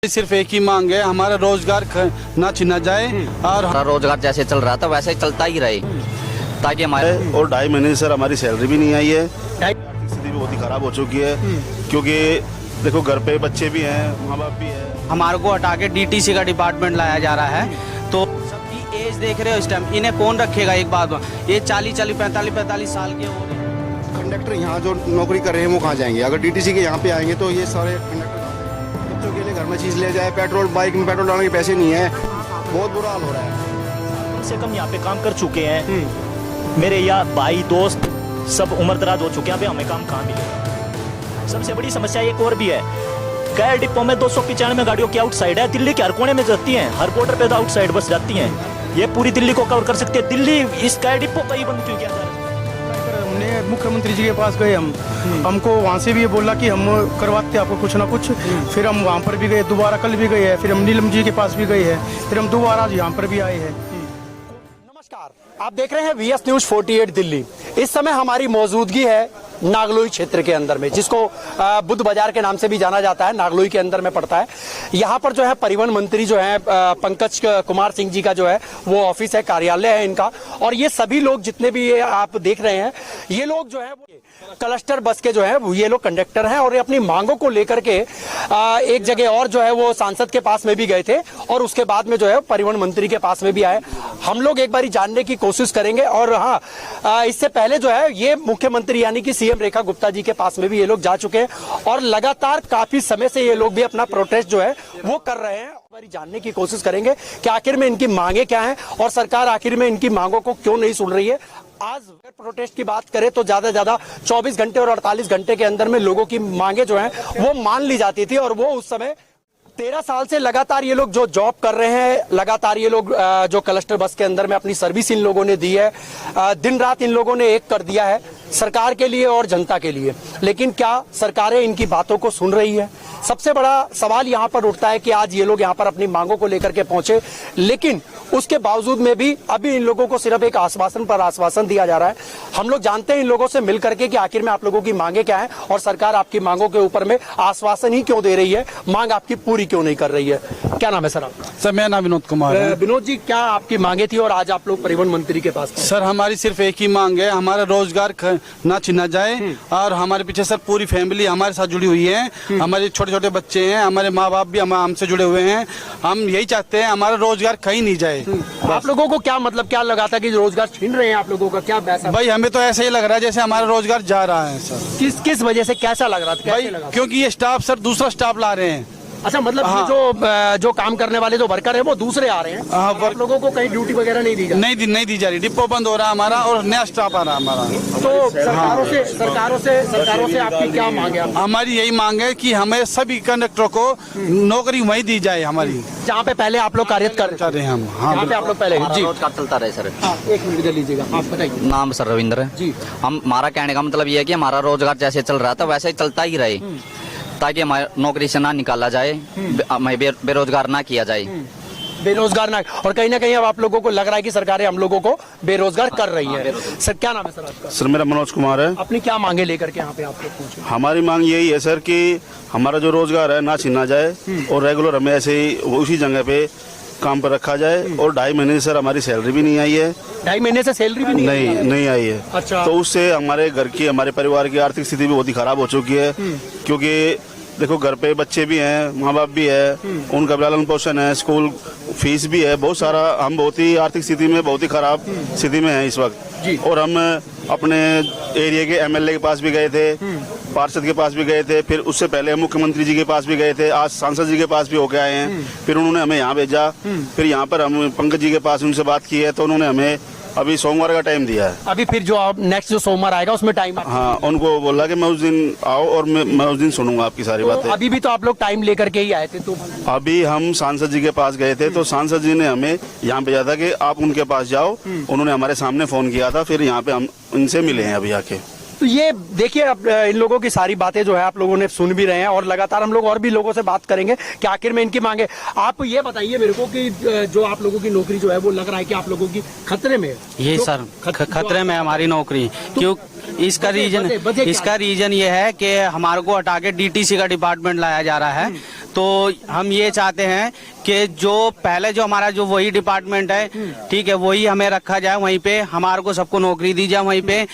सिर्फ एक ही मांग है, हमारा रोजगार ना छीना जाए और हमारा रोजगार जैसे चल रहा था वैसे ही चलता ही रहे ताकि हमारे और 2.5 महीने सर हमारी सैलरी भी नहीं आई है। स्थिति भी बहुत ही खराब हो चुकी है क्योंकि देखो घर पे बच्चे भी हैं, माँ बाप भी है। हमारे को हटा के डीटीसी का डिपार्टमेंट लाया जा रहा है। तो सबकी एज देख रहे हो इस टाइम, इन्हें कौन रखेगा? एक बात, ये 40-45 साल के हो रहे हैं। कंडक्टर यहाँ जो नौकरी कर रहे हैं वो कहाँ जाएंगे? अगर डीटीसी के यहाँ पे आएंगे तो ये सारे कंडक्टर बच्चों के लिए घर में चीज़ ले जाए, पेट्रोल बाइक में पेट्रोल डालने के पैसे नहीं है, बहुत बुरा हाल हो रहा है। कम से कम यहाँ पे काम कर चुके हैं मेरे या भाई दोस्त सब उम्र दराज हो चुके हैं, अभी हमें काम कहाँ मिलेगा? सबसे बड़ी समस्या एक और भी है, कई डिपो में 295 गाड़ियों की आउटसाइड है, दिल्ली के हर कोने में जाती हैं, हर बॉर्डर पे तो आउटसाइड बस जाती हैं, ये पूरी दिल्ली को कवर कर सकती है। दिल्ली इस कई डिपो का ही बंद क्यों किया जा रहा है? हमने मुख्यमंत्री जी के पास गए, हमको वहाँ से भी ये बोला कि हम करवाते आपको कुछ ना कुछ। फिर हम वहाँ पर भी गए, दोबारा कल भी गए हैं, फिर हम नीलम जी के पास भी गए हैं, फिर हम दोबारा यहाँ पर भी आए हैं। नमस्कार, आप देख रहे हैं VS News 48 दिल्ली। इस समय हमारी मौजूदगी है नागलोई क्षेत्र के अंदर में, जिसको बुद्ध बाजार के नाम से भी जाना जाता है, नागलोई के अंदर में पड़ता है। यहाँ पर जो है परिवहन मंत्री जो है पंकज कुमार सिंह जी का जो है वो ऑफिस है, कार्यालय है इनका। और ये सभी लोग जितने भी ये आप देख रहे हैं, ये लोग जो है क्लस्टर बस के जो है ये लोग कंडक्टर हैं और ये अपनी मांगों को लेकर के एक जगह और जो है वो सांसद के पास में भी गए थे और उसके बाद में जो है परिवहन मंत्री के पास में भी आए। हम लोग एक बारी जानने की कोशिश करेंगे। और हाँ, इससे पहले जो है ये मुख्यमंत्री यानी कि CM रेखा गुप्ता जी के पास में भी ये लोग जा चुके हैं और लगातार काफी समय से ये लोग भी अपना प्रोटेस्ट जो है वो कर रहे हैं। एक बारी जानने की कोशिश करेंगे कि आखिर में इनकी मांगे क्या हैं और सरकार आखिर में इनकी मांगों को क्यों नहीं सुन रही है। आज अगर प्रोटेस्ट की बात करें तो ज्यादा से ज्यादा 24 घंटे और 48 घंटे के अंदर में लोगों की मांगे जो हैं वो मान ली जाती थी। और वो उस समय 13 साल से लगातार ये लोग जो जॉब कर रहे हैं, लगातार ये लोग जो क्लस्टर बस के अंदर में अपनी सर्विस इन लोगों ने दी है, दिन रात इन लोगों ने एक कर दिया है सरकार के लिए और जनता के लिए। लेकिन क्या सरकारें इनकी बातों को सुन रही है? सबसे बड़ा सवाल यहाँ पर उठता है कि आज ये लोग यहाँ पर अपनी मांगों को लेकर के पहुंचे, लेकिन उसके बावजूद में भी अभी इन लोगों को सिर्फ एक आश्वासन पर आश्वासन दिया जा रहा है। हम लोग जानते हैं इन लोगों से मिल करके कि आखिर में आप लोगों की मांगे क्या है और सरकार आपकी मांगों के ऊपर में आश्वासन ही क्यों दे रही है, मांग आपकी पूरी क्यों नहीं कर रही है। क्या नाम है सर आपका? सर मेरा नाम विनोद कुमार है। विनोद जी, क्या आपकी मांगे थी और आज आप लोग परिवहन मंत्री के पास? सर हमारी सिर्फ एक ही मांग है, हमारा रोजगार ना छीना जाए और हमारे पीछे सर पूरी फैमिली हमारे साथ जुड़ी हुई है, हमारे छोटे छोटे बच्चे हैं, हमारे माँ बाप भी हमसे जुड़े हुए हैं। हम यही चाहते हैं हमारा रोजगार कहीं नहीं जाए। आप लोगों को क्या मतलब क्या लगा था कि रोजगार छीन रहे हैं आप लोगों का? क्या वैसा? भाई हमें तो ऐसा ही लग रहा है जैसे हमारा रोजगार जा रहा है सर। किस वजह से कैसा लग रहा था? भाई क्योंकि ये स्टाफ सर दूसरा स्टाफ ला रहे हैं। अच्छा, मतलब ये जो काम करने वाले जो वर्कर है वो दूसरे आ रहे हैं। आप लोगों को कहीं ड्यूटी वगैरह नहीं दी जा रही? नहीं दी जा रही। डिपो बंद हो रहा है हमारा और नया स्टाफ आ रहा है हमारा। तो सरकारों से आपकी क्या मांग है? हमारी यही मांग है कि हमें सभी कंडक्टरों को नौकरी वहीं दी जाए हमारी, जहाँ पे पहले आप लोग कार्यरत कर रहे हैं हम। हाँ, यहाँ पे आप लोग पहले जी रोजगार चलता रहे सर। एक मिनट दे लीजिएगा, आप बताइए। नाम सर रविंद्र है जी। हमारा कहने का मतलब ये है कि हमारा रोजगार जैसे चल रहा था वैसे ही चलता ही रहे ताकि हमारे नौकरी से ना निकाला जाए, हमें बेरोजगार ना किया जाए। बेरोजगार ना, और कहीं ना कहीं अब आप लोगों को लग रहा है कि सरकारें हम लोगों को बेरोजगार कर रही है। सर क्या नाम है सर आपका? सर मेरा मनोज कुमार है। अपनी क्या मांगे लेकर के यहाँ पे आप लोग पहुंचे? हमारी मांग यही है सर कि हमारा जो रोजगार है ना छीना जाए और रेगुलर हमें ऐसे ही उसी जगह पे काम पर रखा जाए। और 2.5 महीने से सर हमारी सैलरी भी नहीं आई है। 2.5 महीने से सैलरी भी नहीं आई है। अच्छा। तो उससे हमारे घर की, हमारे परिवार की आर्थिक स्थिति भी बहुत ही खराब हो चुकी है क्योंकि देखो घर पे बच्चे भी हैं, माँ बाप भी है, उनका लालन पोषण है, स्कूल फीस भी है, बहुत सारा। हम बहुत ही आर्थिक स्थिति में बहुत ही खराब स्थिति में हैं इस वक्त। और हम अपने एरिया के MLA के पास भी गए थे, पार्षद के पास भी गए थे, फिर उससे पहले मुख्यमंत्री जी के पास भी गए थे, आज सांसद जी के पास भी होके आए हैं। फिर उन्होंने हमें यहाँ भेजा, फिर यहाँ पर हम पंकज जी के पास उनसे बात की है तो उन्होंने हमें अभी सोमवार का टाइम दिया है। अभी फिर जो नेक्स्ट जो सोमवार आएगा उसमें टाइम? हाँ, उनको बोला कि मैं उस दिन आओ और मैं उस दिन सुनूंगा आपकी सारी बातें। अभी भी तो आप लोग टाइम लेकर के ही आए थे? तो अभी हम सांसद जी के पास गए थे तो सांसद जी ने हमें यहाँ भेजा था कि आप उनके पास जाओ। उन्होंने हमारे सामने फोन किया था, फिर यहाँ पे हम इनसे मिले हैं अभी आके। तो ये देखिए, अब इन लोगों की सारी बातें जो है आप लोगों ने सुन भी रहे हैं और लगातार हम लोग और भी लोगों से बात करेंगे कि आखिर में इनकी मांगे। आप ये बताइए मेरे को कि जो आप लोगों की नौकरी जो है वो लग रहा है कि आप लोगों की खतरे में है? ये सर खतरे में हमारी नौकरी, क्यों? इसका रीजन ये है कि हमारे को हटा के डीटीसी का डिपार्टमेंट लाया जा रहा है। तो हम ये चाहते हैं कि जो पहले जो हमारा जो वही डिपार्टमेंट है, ठीक है, वही हमें रखा जाए वहीं पे, हमारे को सबको नौकरी दी जाए वहीं पे।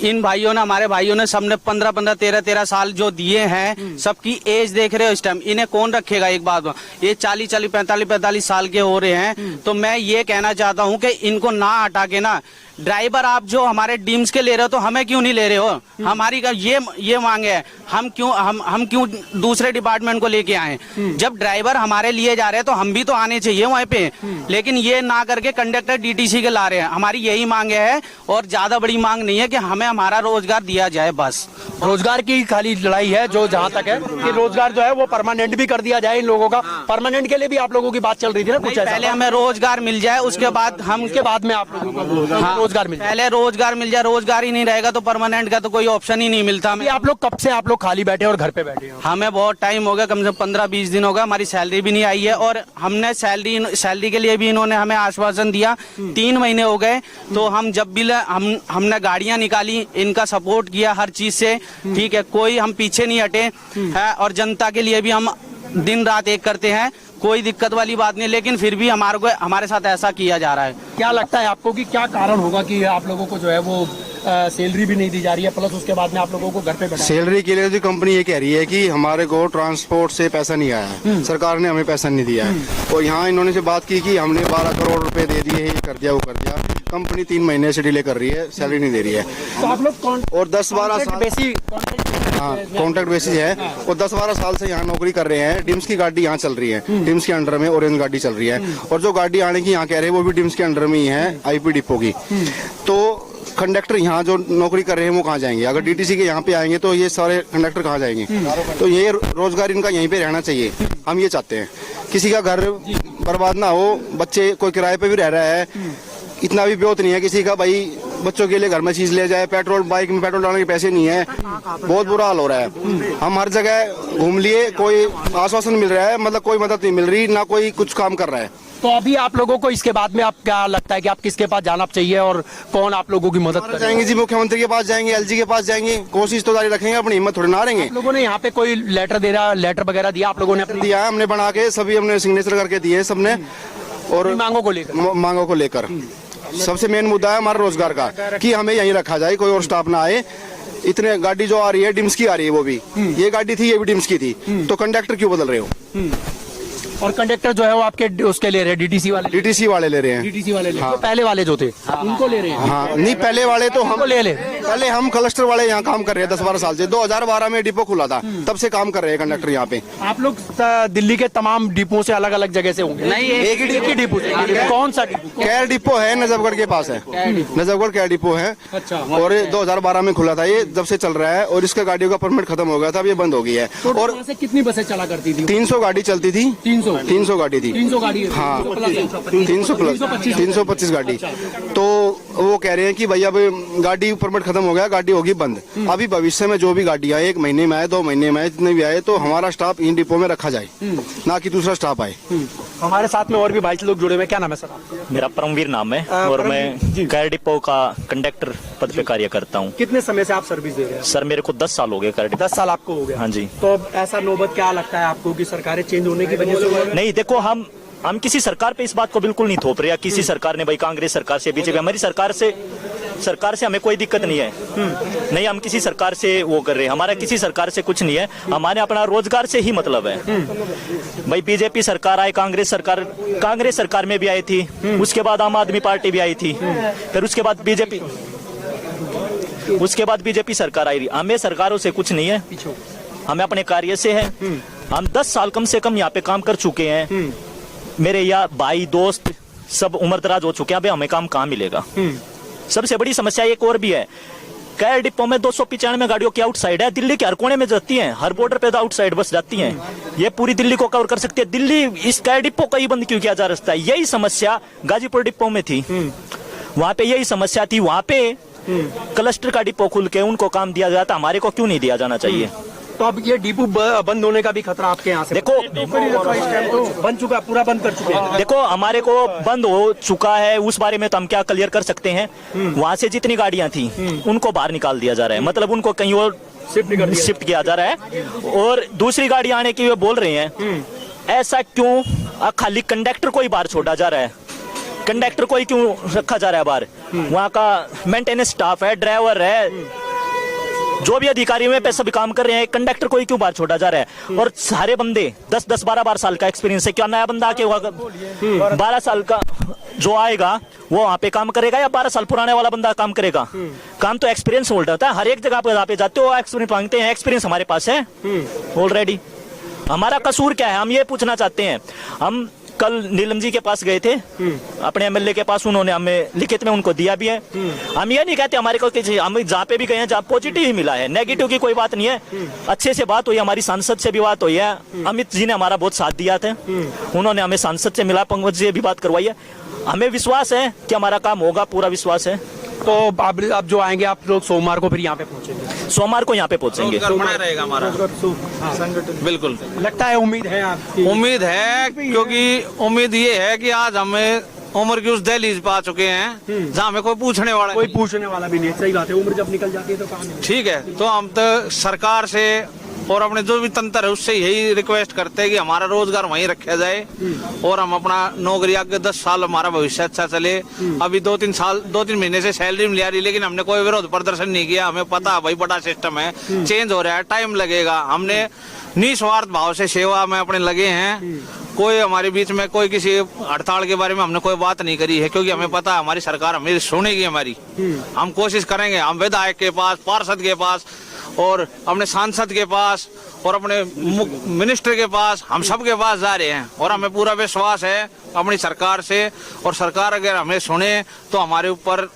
इन भाइयों ने, हमारे भाइयों ने, सबने 15-15, 13-13 साल जो दिए हैं, सबकी एज देख रहे हो इस टाइम, इन्हें कौन रखेगा एक बात, ये 40-40, 45-45 साल के हो रहे हैं। तो मैं ये कहना चाहता हूँ कि इनको ना हटा के ना, ड्राइवर आप जो हमारे डीम्स के ले रहे हो तो हमें क्यों नहीं ले रहे हो? हमारी का ये मांग है, हम क्यों दूसरे डिपार्टमेंट को लेके आए? जब ड्राइवर हमारे लिए जा रहे हैं तो हम भी तो आने चाहिए वहीं पे, लेकिन ये ना करके कंडक्टर डीटीसी के ला रहे हैं। हमारी यही मांग है और ज्यादा बड़ी मांग नहीं है कि हमें हमारा रोजगार दिया जाए बस। रोजगार की खाली लड़ाई है जो जहां तक है कि रोजगार जो है वो परमानेंट भी कर दिया जाए इन लोगों का। परमानेंट के लिए भी आप लोगों की बात चल रही थी ना कुछ? पहले हमें रोजगार मिल जाए, उसके बाद हम, उसके बाद में आप लोगों को रोजगार मिल जाए। पहले रोजगार मिल जाए, रोजगार ही नहीं रहेगा तो परमानेंट का तो कोई ऑप्शन ही नहीं मिलता हमें। आप लोग कब से आप लोग खाली बैठे और घर पे बैठे हो? हमें बहुत टाइम हो गया, कम से कम 15-20 दिन हो गया, हमारी सैलरी भी नहीं आई है और हमने सैलरी के लिए भी इन्होंने हमें आश्वासन दिया। 3 महीने हो गए, तो हम जब भी हमने गाड़ियां निकाली, इनका सपोर्ट किया हर चीज से, ठीक है, कोई हम पीछे नहीं हटे है और जनता के लिए भी हम दिन रात एक करते हैं, कोई दिक्कत वाली बात नहीं, लेकिन फिर भी हमारे साथ ऐसा किया जा रहा है। क्या लगता है आपको कि क्या कारण होगा कि आप लोगों को जो है वो सैलरी भी नहीं दी जा रही है, प्लस उसके बाद में आप लोगों को घर पे बैठा? सैलरी के लिए तो कंपनी ये कह रही है कि हमारे को ट्रांसपोर्ट से पैसा नहीं आया है, सरकार ने हमें पैसा नहीं दिया है। और यहाँ इन्होंने से बात की कि हमने 12 करोड़ रुपए दे दिए, ये कर दिया वो कर दिया। कंपनी 3 महीने से डिले कर रही है, सैलरी नहीं दे रही है। तो आप लोग और 10-12 साल कॉन्ट्रैक्ट बेसिस है, और 10-12 साल से यहाँ नौकरी कर रहे हैं। डिम्स की गाड़ी यहाँ चल रही है, डिम्स के अंडर में ऑरेंज गाड़ी चल रही है, और जो गाड़ी आने की यहाँ कह रहे हैं वो भी डिम्स के अंडर में ही है, आईपी डिपो की। तो कंडक्टर यहाँ जो नौकरी कर रहे हैं वो कहाँ जाएंगे? अगर डीटीसी के यहाँ पे आएंगे तो ये सारे कंडक्टर कहाँ जाएंगे? तो ये रोजगार इनका यहीं पे रहना चाहिए, हम ये चाहते हैं। किसी का घर बर्बाद ना हो, बच्चे कोई किराए पे भी रह रहा है, इतना भी ब्योत नहीं है किसी का भाई बच्चों के लिए घर में चीज ले जाए। पेट्रोल, बाइक में पेट्रोल डालने के पैसे नहीं है, बहुत बुरा हाल हो रहा है। हम हर जगह घूम लिए, कोई आश्वासन मिल रहा है, मतलब कोई मदद नहीं मिल रही, ना कोई कुछ काम कर रहा है। तो अभी आप लोगों को इसके बाद में आप क्या लगता है कि आप किसके पास जाना चाहिए और कौन आप लोगों की मदद करेगा? जाएंगे जी, मुख्यमंत्री के पास जाएंगे, एलजी के पास जाएंगे, कोशिश तो जारी रखेंगे, अपनी हिम्मत थोड़ी ना हारेंगे। आप लोगों ने यहाँ पे कोई लेटर वगैरह दिया आप लोगों ने? दिया है, हमने बना के सभी हमने सिग्नेचर करके दिए सबने, और मांगों को लेकर सबसे मेन मुद्दा है हमारा रोजगार का, कि हमें यहीं रखा जाए, कोई और स्टाफ ना आए। इतने गाड़ी जो आ रही है डिम्स की आ रही है, वो भी ये गाड़ी थी, ये भी डिम्स की थी, तो कंडक्टर क्यों बदल रहे हो? और कंडक्टर जो है वो आपके उसके ले रहे हैं, डीटीसी वाले ले रहे हैं। डीटीसी वाले हाँ। तो पहले वाले जो थे उनको ले रहे हैं? हाँ, नहीं पहले वाले तो हम ले पहले हम क्लस्टर वाले यहाँ काम कर रहे हैं 10-12 साल से। 2012 में डिपो खुला था, तब से काम कर रहे हैं कंडक्टर यहाँ पे। आप लोग दिल्ली के तमाम डिपो से अलग अलग जगह से होंगे? नहीं, एक ही डिपो से। कौन सा डिपो? कैर डिपो है, नजफगढ़ के पास है, नजफगढ़ कैर डिपो है। अच्छा। और 2012 में खुला था, ये जब से चल रहा है, और इसका गाड़ियों का परमिट खत्म हो गया था, अब ये बंद हो गई है। और कितनी बसें चला करती थी? 300 गाड़ी चलती थी। 300 गाड़ी थी। 300 गाड़ी? हाँ, 325 गाड़ी। तो वो कह रहे हैं कि भैया अब गाड़ी परमिट खत्म हो गया, गाड़ी होगी बंद। अभी भविष्य में जो भी गाड़ी आए, 1 महीने में आए, 2 महीने में आए, जितने भी आए, तो हमारा स्टाफ इन डिपो में रखा जाए, ना कि दूसरा स्टाफ आए। हमारे साथ में और भी भाई लोग जुड़े हुए, क्या नाम है सर आपका? मेरा परमवीर नाम है और मैं कैर डिपो का कंडक्टर पद पे कार्य करता हूँ। कितने समय से आप सर्विस दे रहे हैं? सर मेरे को 10 साल हो गए कैर डिपो। 10 साल आपको हो गया? हाँ जी। तो अब ऐसा नौबत क्या लगता है आपको कि सरकारें चेंज होने की वजह से? नहीं, देखो हम किसी सरकार पे इस बात को बिल्कुल नहीं थोप रहे, किसी सरकार ने, भाई कांग्रेस सरकार से, बीजेपी, हमारी सरकार से हमें कोई दिक्कत नहीं है। नहीं, हम किसी सरकार से वो कर रहे हैं, हमारा किसी सरकार से कुछ नहीं है, हमारे अपना रोजगार से ही मतलब है। भाई बीजेपी सरकार आए, कांग्रेस सरकार में भी आई थी, उसके बाद आम आदमी पार्टी भी आई थी, फिर उसके बाद बीजेपी सरकार आई। हमें सरकारों से कुछ नहीं है, हमें अपने कार्य से है। हम 10 साल कम से कम यहाँ पे काम कर चुके हैं, मेरे या भाई दोस्त सब उम्र दराज हो चुके हैं, अभी हमें काम कहाँ मिलेगा? सबसे बड़ी समस्या एक और भी है, कैर डिपो में 295 गाड़ियों की आउटसाइड है, दिल्ली के हर कोने में जाती हैं, हर बॉर्डर पे तो आउटसाइड बस जाती हैं, ये पूरी दिल्ली को कवर कर सकती है। दिल्ली इस कैर डिपो का ही बंद क्यों किया जा रहा है? यही समस्या गाजीपुर डिपो में थी, वहां पे यही समस्या थी, वहां पे क्लस्टर का डिपो खुल के उनको काम दिया जाता, हमारे को क्यों नहीं दिया जाना चाहिए? तो अब ये डिपो बंद होने का भी खतरा आपके यहाँ से? देखो बन चुका, पूरा बंद कर चुके हैं। देखो हमारे को बंद हो चुका है, उस बारे में तो हम क्या क्लियर कर सकते हैं। वहाँ से जितनी गाड़ियाँ थी उनको बाहर निकाल दिया जा रहा है, मतलब उनको कहीं और शिफ्ट किया जा रहा है। और दूसरी गाड़ी आने की वे बोल रहे हैं, ऐसा क्यों खाली कंडक्टर को ही बाहर छोड़ा जा रहा है? कंडक्टर को ही क्यों रखा जा रहा है बाहर? वहाँ का मेंटेनेंस स्टाफ है, ड्राइवर है, जो भी अधिकारी में पे सभी काम कर रहे हैं, कंडक्टर को ही क्यों बाहर छोड़ा जा रहा है? और सारे बंदे 10-10, 12-12 साल का एक्सपीरियंस है। क्या नया बंदा आके 12 साल का जो आएगा वो वहाँ पे काम करेगा, या 12 साल पुराने वाला बंदा काम करेगा? काम तो एक्सपीरियंस होल्ड होता है। हर एक जगह पे आप जाते हो एक्सपीरियंस मांगते हैं, एक्सपीरियंस हमारे पास है ऑलरेडी। हमारा कसूर क्या है, हम ये पूछना चाहते हैं। हम कल नीलम जी के पास गए थे, अपने एमएलए के पास, उन्होंने हमें लिखित में उनको दिया भी है। हम ये नहीं कहते हमारे को किसी, हम जहाँ पे भी गए हैं जहाँ पॉजिटिव ही मिला है, नेगेटिव की कोई बात नहीं है। अच्छे से बात हुई, हमारी सांसद से भी बात हुई है, अमित जी ने हमारा बहुत साथ दिया था, उन्होंने हमें सांसद से मिला, पंकज जी भी बात करवाई है। हमें विश्वास है कि हमारा काम होगा, पूरा विश्वास है। तो अब जो आएंगे आप लोग सोमवार को फिर यहाँ पे पहुंचेंगे? सोमवार को यहाँ पे पहुंचेंगे। बना रहेगा हमारा, बिल्कुल लगता है, उम्मीद है आपकी? उम्मीद है, क्योंकि उम्मीद ये है कि आज हमें उम्र की उस दहलीज पा चुके हैं जहाँ हमें कोई पूछने वाला कोई पूछने वाला भी नहीं। सही बात है, उम्र जब निकल जाती है तो काम नहीं। ठीक है, तो हम तो सरकार से और अपने जो भी तंत्र है उससे यही रिक्वेस्ट करते हैं कि हमारा रोजगार वहीं रखा जाए और हम अपना नौकरी आगे 10 साल हमारा भविष्य अच्छा चले। अभी 2-3 महीने से सैलरी मिल रही, लेकिन हमने कोई विरोध प्रदर्शन नहीं किया। हमें पता है भाई बड़ा सिस्टम है, चेंज हो रहा है, टाइम लगेगा। हमने निस्वार्थ भाव से सेवा में अपने लगे हैं। कोई हमारे बीच में कोई किसी हड़ताल के बारे में हमने कोई बात नहीं करी है, क्योंकि हमें पता है हमारी सरकार हमें सुनेगी हमारी। हम कोशिश करेंगे, हम विधायक के पास, पार्षद के पास और अपने सांसद के पास और अपने मिनिस्टर के पास, हम सब के पास जा रहे हैं। और हमें पूरा विश्वास है अपनी सरकार से, और सरकार अगर हमें सुने तो हमारे ऊपर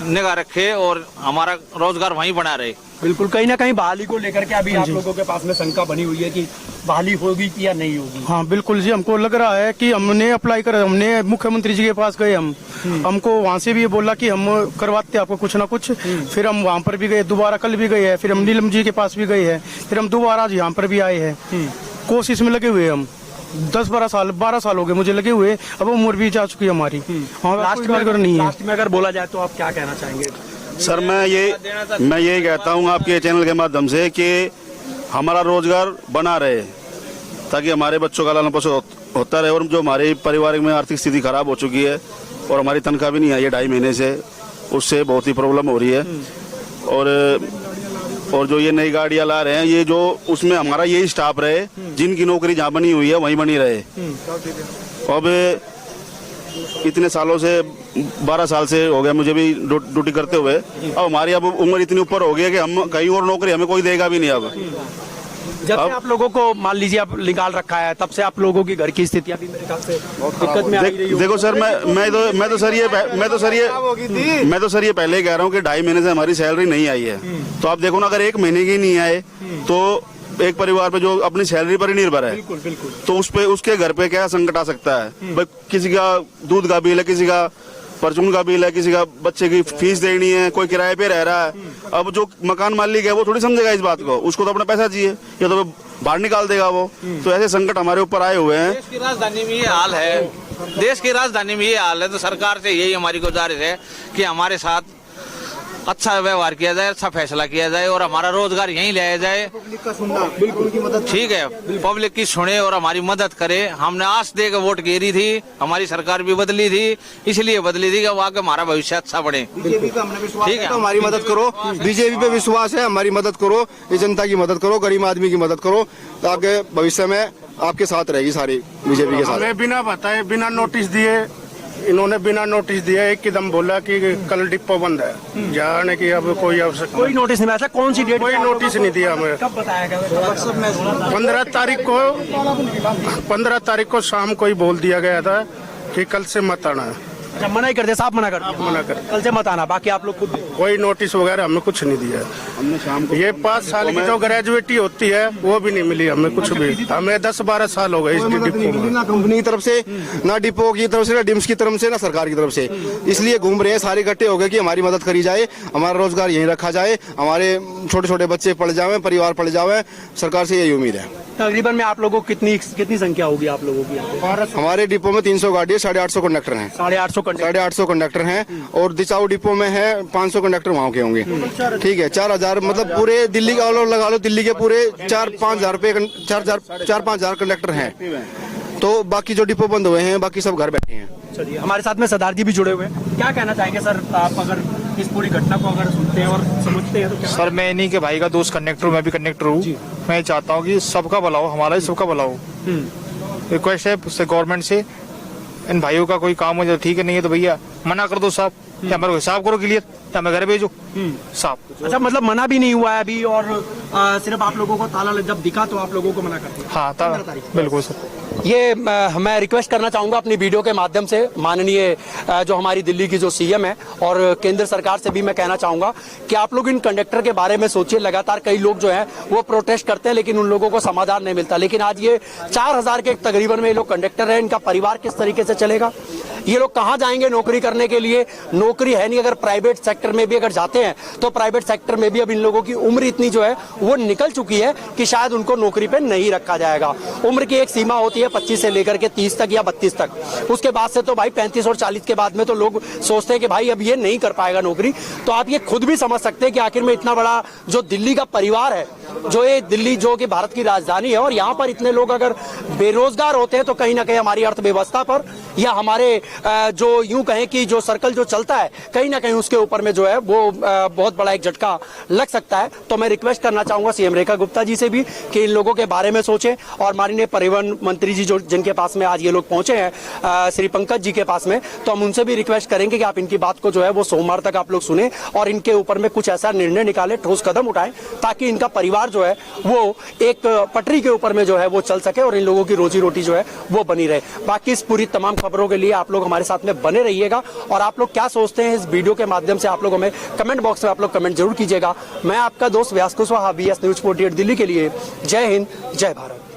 निगाह रखे और हमारा रोजगार वहीं बना रहे। बिल्कुल, कहीं ना कहीं बहाली को लेकर के अभी आप लोगों के पास में शंका बनी हुई है कि बहाली होगी कि या नहीं होगी? हाँ बिल्कुल जी, हमको लग रहा है कि हमने अप्लाई कर, हमने मुख्यमंत्री जी के पास गए, हमको वहाँ से भी ये बोला कि हम करवाते आपको कुछ ना कुछ। फिर हम वहाँ पर भी गए, दोबारा कल भी गए हैं, फिर हम नीलम जी के पास भी गए हैं, फिर हम दोबारा आज यहाँ पर भी आए हैं। कोशिश में लगे हुए हम 12 साल हो गए मुझे लगे हुए, अब उम्र भी जा चुकी है हमारी। लास्ट में अगर बोला जाए तो आप क्या कहना चाहेंगे? सर मैं ये कहता हूँ आपके चैनल के माध्यम से कि हमारा रोजगार बना रहे, ताकि हमारे बच्चों का लालन पोषण होता रहे। और जो हमारे परिवार में आर्थिक स्थिति खराब हो चुकी है और हमारी तनख्वाह भी नहीं आई है 2.5 महीने से, उससे बहुत ही प्रॉब्लम हो रही है। और जो ये नई गाड़ियाँ ला रहे हैं, ये जो उसमें हमारा यही स्टाफ रहे, जिनकी नौकरी जहाँ बनी हुई है वहीं बनी रहे। अब इतने सालों से 12 साल से हो गया मुझे भी ड्यूटी करते हुए। अब हमारी अब उम्र इतनी ऊपर हो गई है कि हम कहीं और नौकरी हमें कोई देगा भी नहीं। अब जब से आप लोगों को मान लीजिए आप निकाल रखा है, तब से आप लोगों की घर की स्थितियां भी मेरे ख्याल से दिक्कत में आ रही है। देखो सर, मैं तो सर ये पहले कह रहा हूँ कि 2.5 महीने से हमारी सैलरी नहीं आई है। तो आप देखो ना, अगर 1 महीने की नहीं आए तो एक परिवार पे जो अपनी सैलरी पर ही निर्भर है, तो उसके घर पे क्या संकट आ सकता है? भाई किसी का दूध का बिल है, किसी का परचून का बिल है, किसी का बच्चे की फीस देनी है, कोई किराए पे रह रहा है। अब जो मकान मालिक है वो थोड़ी समझेगा इस बात को, उसको तो अपना पैसा चाहिए, या तो बाहर निकाल देगा वो। तो ऐसे संकट हमारे ऊपर आए हुए हैं। देश की राजधानी में ये हाल है, देश की राजधानी में ये हाल है, तो सरकार से यही हमारी गुजारिश है कि हमारे साथ अच्छा व्यवहार किया जाए, अच्छा फैसला किया जाए और हमारा रोजगार यहीं ले जाए। ठीक है, पब्लिक की सुने और हमारी मदद करे। हमने आस दे के वोट गिरी थी, हमारी सरकार भी बदली थी, इसलिए बदली थी कि वहाँ का हमारा भविष्य अच्छा बने। ठीक है, तो हमारी मदद करो। बीजेपी पे विश्वास है, हमारी मदद करो, ये जनता की मदद करो, गरीब आदमी की मदद करो, ताकि भविष्य में आपके साथ रहेगी सारी बीजेपी के साथ। बिना बताए, बिना नोटिस दिए, इन्होंने बिना नोटिस दिया एकदम बोला कि कल डिपो बंद है, जाने की अब कोई आवश्यकता, कोई नोटिस नहीं आया। कौन सी डेट? कोई नोटिस नहीं दिया हमें। कब बताया गया? 15 तारीख को शाम को ही बोल दिया गया था कि कल से मत आना। अच्छा, मना ही कर दिया, साफ मना कर दिया। मना कर, कल से मत आना, बाकी आप लोग खुद कोई नोटिस वगैरह हमें कुछ नहीं दिया। हमने शाम को ये 5 साल की जो ग्रेजुएटी होती है वो भी नहीं मिली हमें कुछ भी। हमें 10-12 साल हो गए इस डिपो में, ना कंपनी की तरफ से, ना डिपो की तरफ से, ना डिम्स की तरफ से, ना सरकार की तरफ से। इसलिए घूम रहे हैं सारे इकट्ठे हो गए कि हमारी मदद करी जाए, हमारा रोजगार यहीं रखा जाए, हमारे छोटे छोटे बच्चे पढ़ जाए, परिवार पढ़ जाए। सरकार से यही उम्मीद है। तकरीबन में आप लोगों को कितनी संख्या होगी आप लोगों की यहाँ पे? हमारे डिपो में 300 गाड़ी है, 850 कंडक्टर हैं। 850 कंडक्टर। 850 कंडक्टर हैं और दिचाऊ डिपो में है 500 कंडक्टर वहाँ के होंगे। ठीक है, 4000 मतलब पूरे दिल्ली का ऑल लगा लो, दिल्ली के पूरे 4-5 हजार रुपए 4-5 हजार कंडक्टर हैं। तो बाकी जो डिपो बंद हुए हैं, बाकी सब घर बैठे हैं। चलिए, हमारे साथ में सरदार जी भी जुड़े हुए हैं। क्या कहना चाहेंगे सर, आप अगर इस पूरी घटना को अगर सुनते हैं और समझते हैं तो क्या? सर मैं इन्हीं के भाई का दोस्त कंडक्टर हूँ, मैं भी कंडक्टर हूँ। मैं चाहता हूँ कि सबका भला हो, हमारा ही सबका भला हो। रिक्वेस्ट है गवर्नमेंट से, इन भाइयों का कोई काम हो जाए ठीक है, नहीं है तो भैया मना कर दो साहब, या हमारे हिसाब करो क्लियर, या हमें घर भेजो साहब। अच्छा, मतलब मना भी नहीं हुआ है अभी, और सिर्फ आप लोगों को ताला जब दिखा तो आप लोगों को मना कर दिया? हाँ, बिल्कुल सर। ये मैं रिक्वेस्ट करना चाहूंगा अपनी वीडियो के माध्यम से माननीय जो हमारी दिल्ली की जो सीएम है और केंद्र सरकार से भी मैं कहना चाहूंगा कि आप लोग इन कंडक्टर के बारे में सोचिए। लगातार कई लोग जो हैं वो प्रोटेस्ट करते हैं लेकिन उन लोगों को समाधान नहीं मिलता। लेकिन आज ये 4000 के तकरीबन में ये लोग कंडक्टर हैं, इनका परिवार किस तरीके से चलेगा? ये लोग कहाँ जाएंगे नौकरी करने के लिए? नौकरी है नहीं। अगर प्राइवेट सेक्टर में भी अगर जाते हैं तो प्राइवेट सेक्टर में भी अब इन लोगों की उम्र इतनी जो है वो निकल चुकी है कि शायद उनको नौकरी पे नहीं रखा जाएगा। उम्र की एक सीमा होती है 25 से लेकर के 30 तक या 32 तक। उसके बाद से तो भाई 35 और 40 के बाद में तो लोग सोचते हैं कि भाई अब ये नहीं कर पाएगा नौकरी। तो आप ये खुद भी समझ सकते हैं कि आखिर में इतना बड़ा जो दिल्ली का परिवार है, जो ये दिल्ली जो कि भारत की राजधानी है, और यहाँ पर इतने लोग अगर बेरोजगार होते हैं तो कहीं ना कहीं हमारी अर्थव्यवस्था पर या हमारे जो यूं कहें कि जो सर्कल जो चलता है कहीं ना कहीं उसके ऊपर में जो है वो बहुत बड़ा एक झटका लग सकता है। तो मैं रिक्वेस्ट करना चाहूंगा सीएम रेखा गुप्ता जी से भी कि इन लोगों के बारे में सोचें, और माननीय परिवहन मंत्री जी जो जिनके पास में आज ये लोग पहुंचे हैं श्री पंकज जी के पास में, तो हम उनसे भी रिक्वेस्ट करेंगे कि आप इनकी बात को जो है वो सोमवार तक आप लोग सुने और इनके ऊपर में कुछ ऐसा निर्णय निकाले, ठोस कदम उठाएं, ताकि इनका परिवार जो है वो एक पटरी के ऊपर में जो है वो चल सके और इन लोगों की रोजी रोटी जो है वो बनी रहे। बाकी इस पूरी तमाम खबरों के लिए आप लोग हमारे साथ में बने रहिएगा, और आप लोग क्या सोचते हैं इस वीडियो के माध्यम से आप लोग हमें कमेंट बॉक्स में आप लोग कमेंट जरूर कीजिएगा। मैं आपका दोस्त व्यास कुशवाहा, VS News 48 दिल्ली के लिए। जय हिंद, जय भारत।